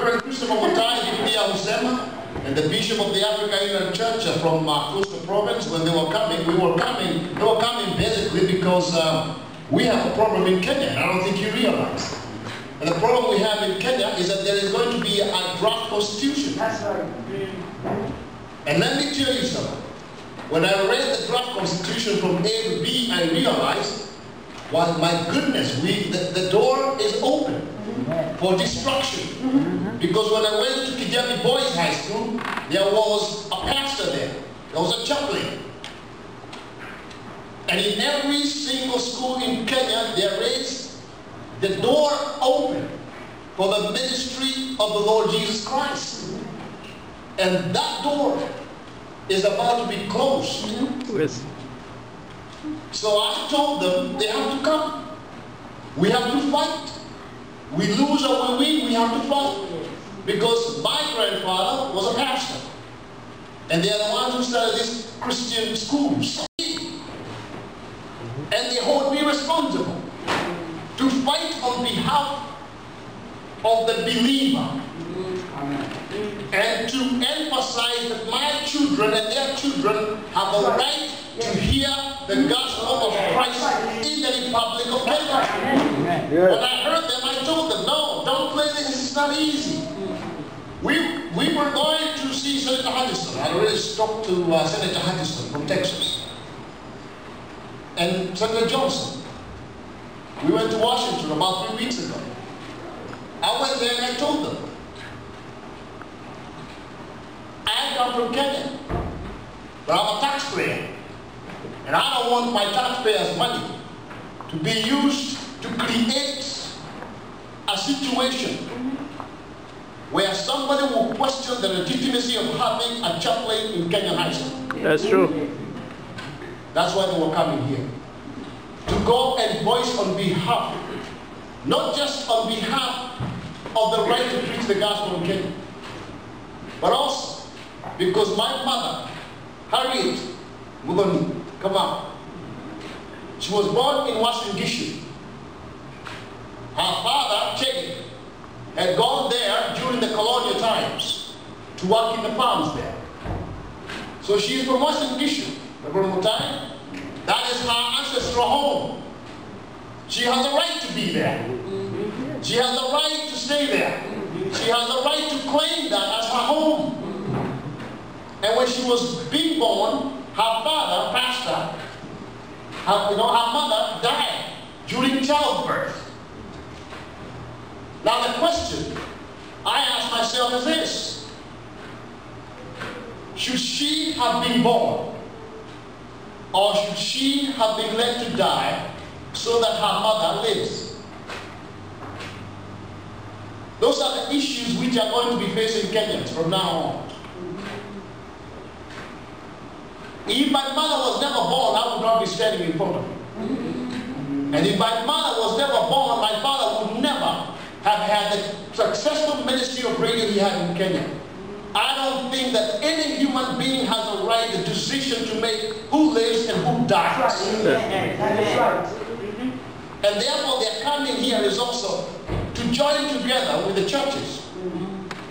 Reverend Christopher and the Bishop of the African Union Church from Coastal Province, when they were coming, they were coming basically because we have a problem in Kenya, and I don't think you realize. And the problem we have in Kenya is that there is going to be a draft constitution. That's right. And let me tell you something. When I read the draft constitution from A to B, I realized, well, my goodness, the door is open for destruction. Because when I went to Kijabi Boys High School, there was a pastor there. There was a chaplain. And in every single school in Kenya, there is the door open for the ministry of the Lord Jesus Christ. And that door is about to be closed. Yes. So I told them they have to come. We have to fight. We lose or we win, we have to fight. Because my grandfather was a pastor. And they are the ones who started these Christian schools. And they hold me responsible to fight on behalf of the believer. And to emphasize that my children and their children have a right to hear the gospel of Christ in the Republic of Kenya. When I heard them, I told them, no, don't play this, it's not easy. We were going to see Senator Hutchison. I already talked to Senator Hutchison from Texas. And Senator Johnson. We went to Washington about 3 weeks ago. I went there and I told them, I come from Kenya, but I'm a taxpayer. And I don't want my taxpayers' money to be used to create a situation where somebody will question the legitimacy of having a chaplain in Kenyan high school. That's true. That's why they were coming here. To go and voice on behalf, not just on behalf of the right to preach the gospel in Kenya, but also because my mother, Harriet Mugoni, KAMAU, she was born in Washington, D.C. Her father, Chege, had gone there during the colonial times to work in the farms there. So she is from Washington, D.C. That is her ancestral home. She has a right to be there. She has a right to stay there. She has a right to claim that as her home. And when she was being born, her father, pastor, her mother died during childbirth. Now the question I ask myself is this: should she have been born, or should she have been let to die so that her mother lives? Those are the issues which are going to be facing Kenyans from now on. If my mother was never born, I would not be standing in front of you. And if my mother was never born, my father would never have had the successful ministry of radio he had in Kenya. I don't think that any human being has a right, the decision to make who lives and who dies. That's right. And therefore their coming here is also to join together with the churches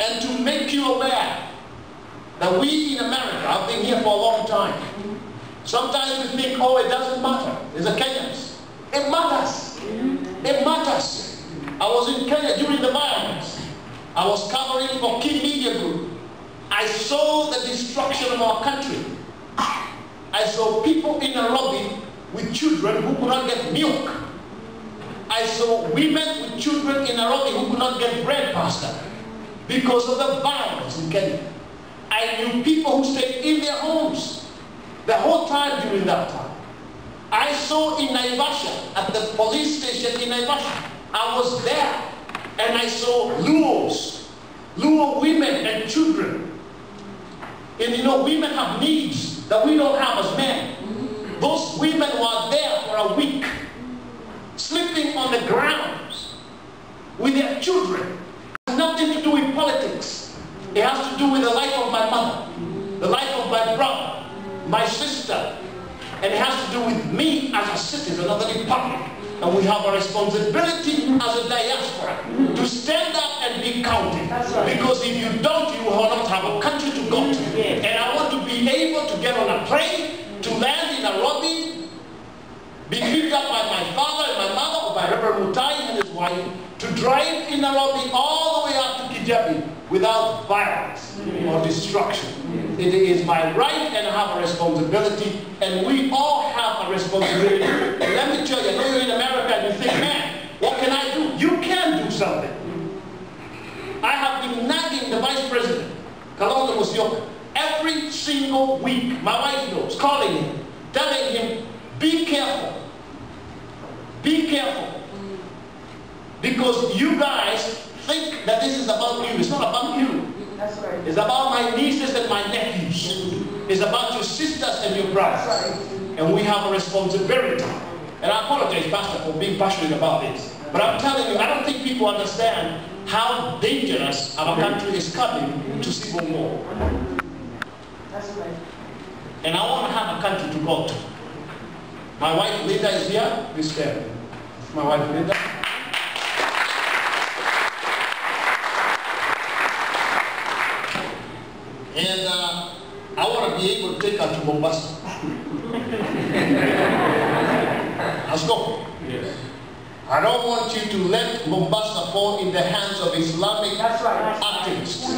and to make you aware that we in America have been here for a long time. Sometimes we think, oh, it doesn't matter. It's the Kenyans. It matters. It matters. I was in Kenya during the violence. I was covering for Key Media Group. I saw the destruction of our country. I saw people in Nairobi with children who could not get milk. I saw women with children in Nairobi who could not get bread pasta because of the violence in Kenya. I knew people who stayed in their homes the whole time during that time. I saw in Naivasha, at the police station in Naivasha, I was there and I saw Luo women and children. And you know, women have needs that we don't have as men. Those women were there for a week, sleeping on the ground with their children. It has nothing to do with politics. It has to do with the life of my mother, the life of my brother, my sister, and it has to do with me as a citizen of the Republic. And we have a responsibility as a diaspora to stand up and be counted. Right. if you don't, you will not have a country to go to. And I want to be able to get on a plane, to land in Nairobi, be picked up by my father and my mother, or by Reverend Mutai and his wife, to drive in Nairobi all the way up to Kijabi without violence or destruction. It is my right and I have a responsibility, and we all have a responsibility. And let me tell you, I know you're in America and you think, man, what can I do? You can do something. I have been nagging the Vice President, Kalonzo Musyoka, every single week. My wife knows, calling him, telling him, be careful. Be careful. Because you guys think that this is about you. It's not about you. That's right. It's about my nieces and my nephews. It's about your sisters and your brothers. That's right. And we have a responsibility. And I apologize, Pastor, for being passionate about this. But I'm telling you, I don't think people understand how dangerous our country is coming to civil war. That's right. And I want to have a country to go to. My wife Linda is here. Please stand. My wife Linda. And I want to be able to take her to Mombasa. Let's go. Yes. I don't want you to let Mombasa fall in the hands of Islamic activists.